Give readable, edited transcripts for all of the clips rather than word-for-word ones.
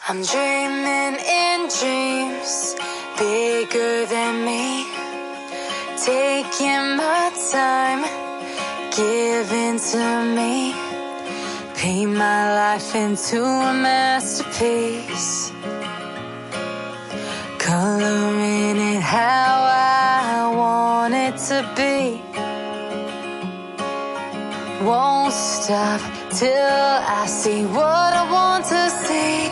I'm dreaming in dreams bigger than me, taking my time, giving to me, paint my life into a masterpiece, coloring it how I want it to be. Won't stop till I see what I want to see.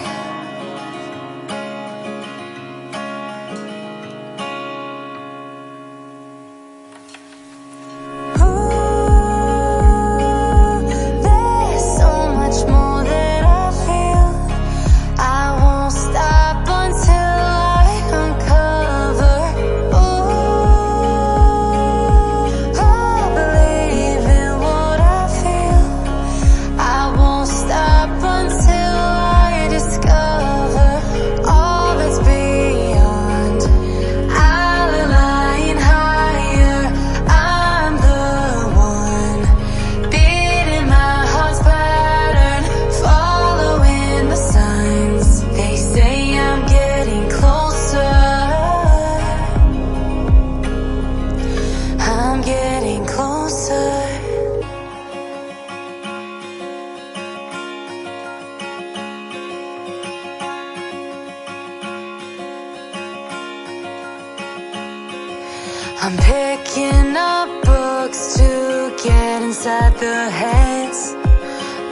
I'm picking up books to get inside the heads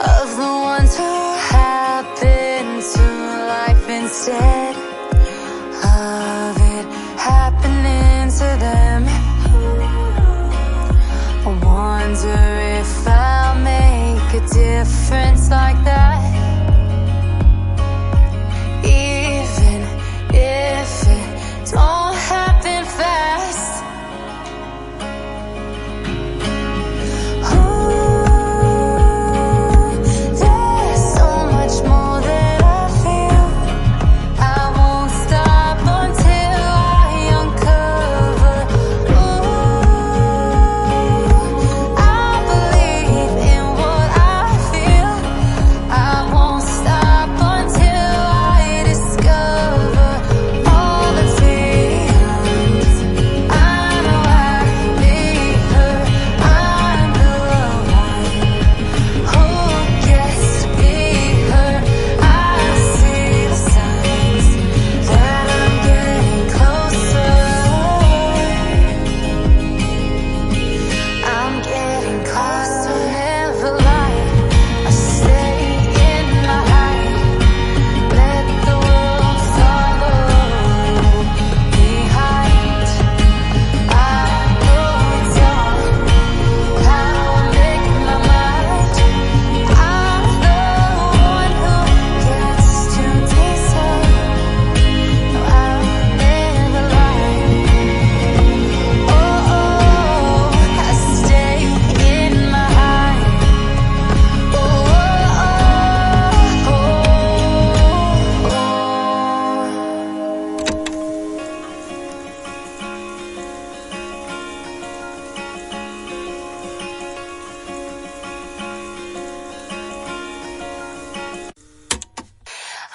of the ones who happen to life instead of it happening to them. I wonder if I'll make a difference like that, even if it don't happen fast.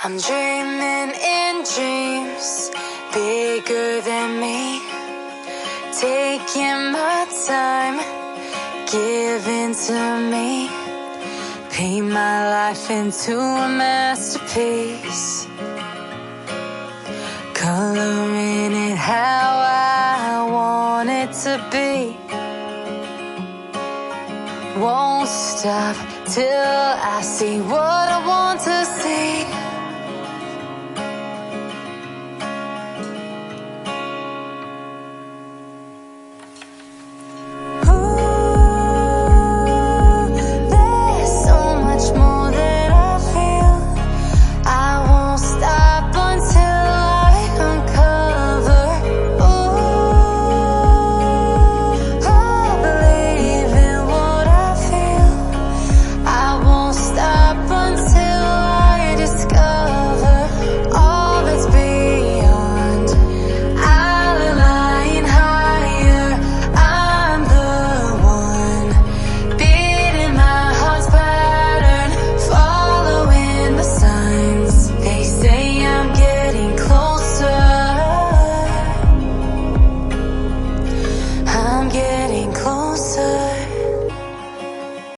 I'm dreaming in dreams bigger than me, taking my time, giving to me, paint my life into a masterpiece, coloring it how I want it to be. Won't stop till I see what